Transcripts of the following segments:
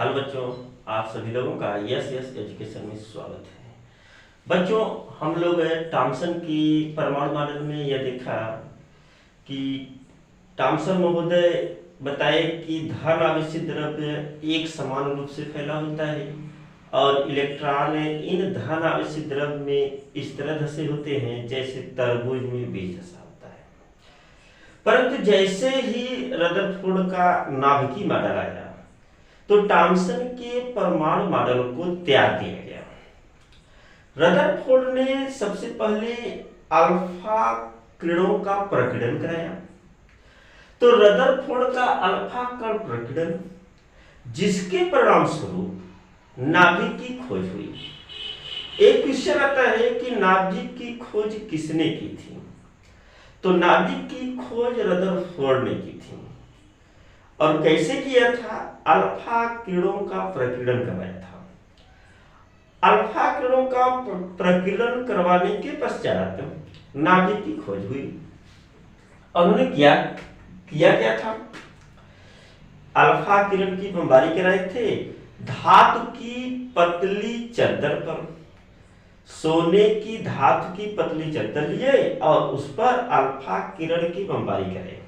Hello बच्चों, आप सभी लोगों का यस यस एजुकेशन में स्वागत है। बच्चों, हम लोग थॉमसन की परमाणु मॉडल में यह देखा कि थॉमसन महोदय बताए कि धन आवेशित द्रव्य एक समान रूप से फैला होता है और इलेक्ट्रॉन इन धन आवेशित द्रव्य में इस तरह धसे होते हैं जैसे तरबूज में बीज धसा होता है। परंतु जैसे ही रदरफोर्ड का नाभिकीय मॉडल आया तो थॉमसन के परमाणु मॉडल को त्याग दिया गया। रदरफोर्ड ने सबसे पहले अल्फा किरणों का प्रकीर्णन कराया। तो रदरफोर्ड का अल्फा कण प्रकीर्णन, जिसके परिणाम स्वरूप नाभिक की खोज हुई। एक क्वेश्चन आता है कि नाभिक की खोज किसने की थी? तो नाभिक की खोज रदरफोर्ड ने की थी। और कैसे किया था? अल्फा किरणों का प्रकीर्णन करवाया था। अल्फा किरणों का प्रकीर्णन करवाने के पश्चात नाभिक की खोज हुई। उन्होंने किया था, अल्फा किरण की बमबारी कराए थे धातु की पतली चद्दर पर। सोने की धातु की पतली चद्दर लिए और उस पर अल्फा किरण की बमबारी करे।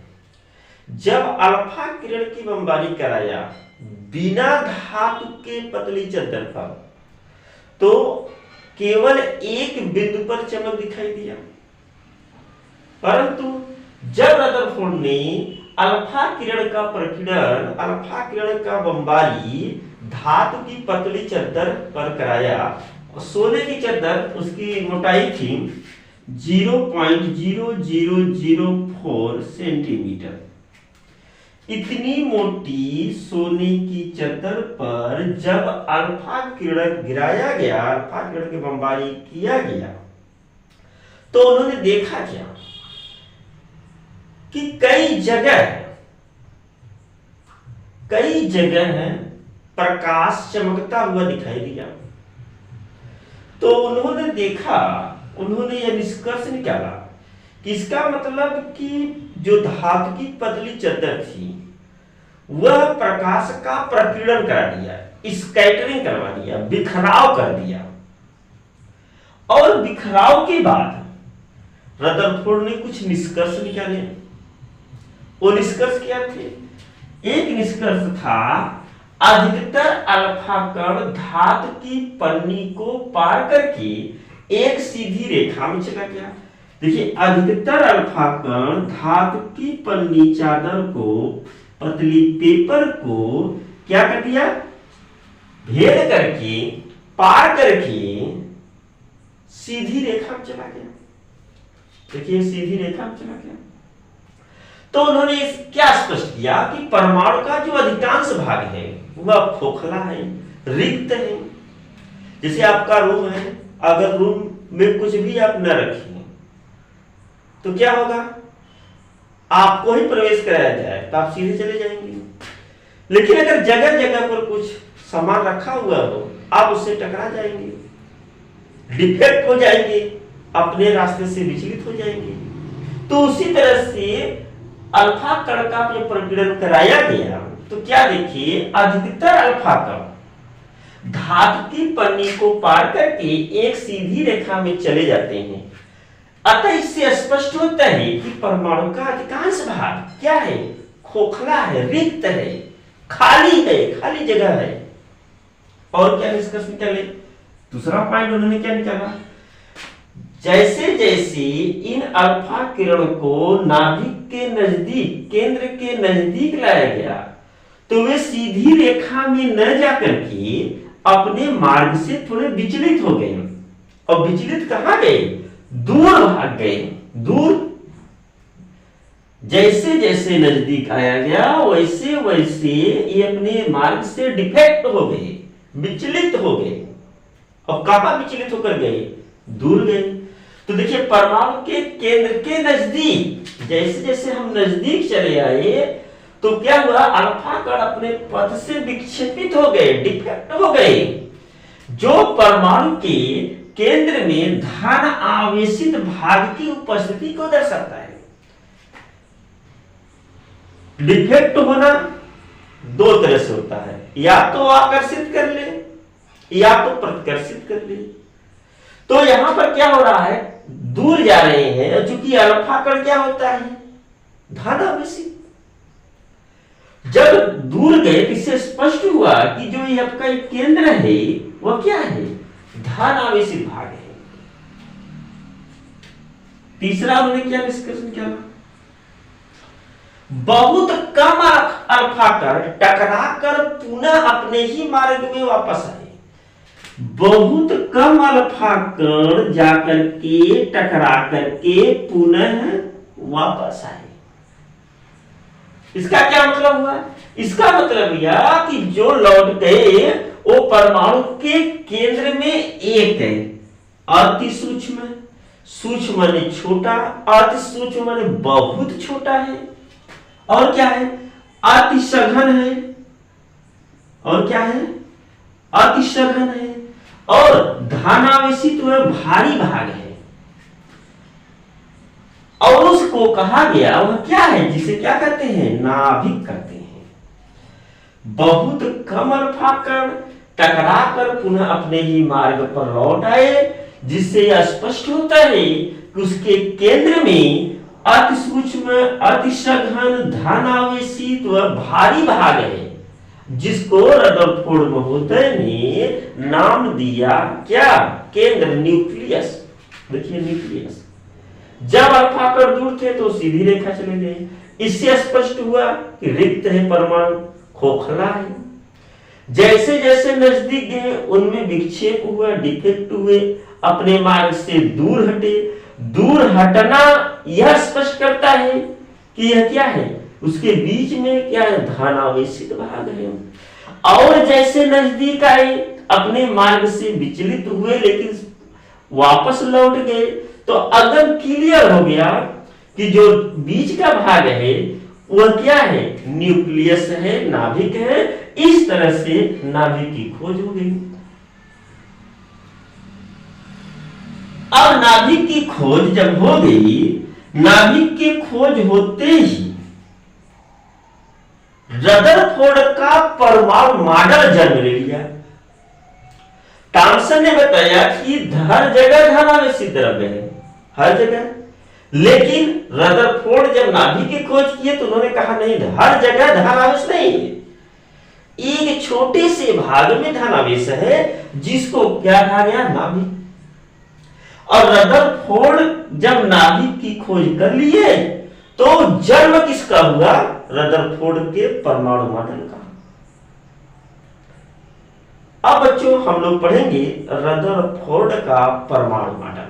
जब अल्फा किरण की बमबारी कराया बिना धातु के पतली चद्दर पर, तो केवल एक बिंदु पर चमक दिखाई दिया। परंतु जब रदरफोर्ड ने अल्फा किरण का प्रकीर्णन, अल्फा किरण का बमबारी धातु की पतली चद्दर पर कराया, सोने की चद्दर, उसकी मोटाई थी 0.0004 सेंटीमीटर। इतनी मोटी सोने की चद्दर पर जब अल्फा किरण गिराया गया, अल्फा किरण की बमबारी किया गया, तो उन्होंने देखा क्या कि कई जगह प्रकाश चमकता हुआ दिखाई दिया। तो उन्होंने यह निष्कर्ष निकाला कि इसका मतलब कि जो धातु की पतली चद्दर थी वह प्रकाश का प्रकीर्णन करा दिया, स्कैटरिंग करवा दिया, बिखराव कर दिया। और बिखराव के बाद रदरफोर्ड ने कुछ निष्कर्ष निकाले। वो निष्कर्ष क्या थे? एक निष्कर्ष था अधिकतर अल्फा कण धातु की पन्नी को पार करके एक सीधी रेखा में चला गया। देखिए, अधिकतर अल्फा कण धातु की पन्नी चादर को, पतली पेपर को क्या कर दिया? भेद करके, पार करके सीधी रेखा में चला गया। देखिए, सीधी रेखा में चला गया। तो उन्होंने क्या स्पष्ट किया कि परमाणु का जो अधिकांश भाग है वह खोखला है, रिक्त है। जैसे आपका रूम है, अगर रूम में कुछ भी आप न रखिए तो क्या होगा? आपको ही प्रवेश कराया जाए तो आप सीधे चले जाएंगे। लेकिन अगर जगह जगह पर कुछ सामान रखा हुआ हो, आप उससे टकरा जाएंगे, डिफेक्ट हो जाएंगे, अपने रास्ते से विचलित हो जाएंगे। तो उसी तरह से अल्फा कण का जब प्रकीर्णन कराया गया तो क्या देखिए, अधिकतर अल्फा कण धातु की पन्नी को पार करके एक सीधी रेखा में चले जाते हैं। अतः इससे स्पष्ट होता है कि परमाणु का अधिकांश भाग क्या है? खोखला है, रिक्त है, खाली है, खाली जगह है। और क्या निष्कर्ष निकाले? दूसरा पॉइंट उन्होंने क्या निकाला? जैसे जैसे इन अल्फा किरण को नाभिक के नजदीक, केंद्र के नजदीक लाया गया, तो वे सीधी रेखा में न जाकर के अपने मार्ग से थोड़े विचलित हो गए। और विचलित कहां गए? दूर भाग गए। दूर जैसे जैसे नजदीक आया गया वैसे वैसे ये अपने मार्ग से डिफेक्ट हो गए, विचलित हो गए। और कहां विचलित होकर गए? दूर गए। तो देखिए, परमाणु के केंद्र के नजदीक जैसे जैसे हम नजदीक चले आए तो क्या हुआ? अल्फा कण अपने पथ से विक्षेपित हो गए, डिफेक्ट हो गए, जो परमाणु के केंद्र में धन आवेशित भाग की उपस्थिति को दर्शाता है। डिफेक्ट होना दो तरह से होता है, या तो आकर्षित कर ले या तो प्रतिकर्षित कर ले। तो यहां पर क्या हो रहा है, दूर जा रहे हैं, चूंकि अल्फा कण क्या होता है, धनावेशी। जब दूर गए तो इससे स्पष्ट हुआ कि जो ये आपका एक केंद्र है वह क्या है, धनावेशी भाग है। तीसरा उन्होंने क्या निष्कर्ष किया, बहुत कम अल्फा कण टकरा कर पुनः अपने ही मार्ग में वापस आए। बहुत कम अल्फा कण जाकर के टकरा करके पुनः वापस आए। इसका क्या मतलब हुआ, इसका मतलब यह कि जो लौट गए वो परमाणु के केंद्र में एक है, अति सूक्ष्म, सूक्ष्म माने छोटा, अति सूक्ष्म माने बहुत छोटा है, और क्या है, अति सघन है, और क्या है, अति सघन है, और धनावेशी तो भारी भाग है। और उसको कहा गया वह क्या है, जिसे क्या कहते हैं, नाभिक कहते हैं। बहुत कम अल्फा कण टकरा कर पुनः अपने ही मार्ग पर लौट आए, जिससे यह स्पष्ट होता है कि उसके केंद्र में अति सूक्ष्म, अति सघन, धनावेशी तो भारी भाग है, जिसको रदरफोर्ड महोदय ने नाम दिया क्या, केंद्र, न्यूक्लियस। देखिए न्यूक्लियस, जब अल्फा कण दूर थे तो सीधी रेखा चले गए। इससे स्पष्ट हुआ कि रिक्त है, परमाणु खोखला है। जैसे जैसे नजदीक गए उनमें विक्षेप हुआ, डिफेक्ट हुए, अपने मार्ग से दूर हटे। दूर हटना यह स्पष्ट करता है कि यह क्या है, उसके बीच में क्या है, धनावेशित भाग है। और जैसे नजदीक आए अपने मार्ग से विचलित हुए लेकिन वापस लौट गए, तो अगर क्लियर हो गया कि जो बीच का भाग है वह क्या है, न्यूक्लियस है, नाभिक है। इस तरह से नाभिक की खोज हो गई। अब नाभिक की खोज जब हो गई, नाभिक की खोज होते ही रदरफोर्ड का परमाणु मॉडल जन्म ले लिया। थॉमसन ने बताया कि हर जगह धनावेशी द्रव्य है, हर जगह। लेकिन रदरफोर्ड जब नाभिक की खोज किए तो उन्होंने कहा नहीं, हर जगह धनावेश नहीं है, एक छोटे से भाग में धनावेश है, जिसको क्या कहा गया, नाभिक। और रदरफोर्ड जब नाभिक की खोज कर लिए तो जन्म किसका हुआ, रदरफोर्ड के परमाणु मॉडल का। अब बच्चों हम लोग पढ़ेंगे रदरफोर्ड का परमाणु मॉडल।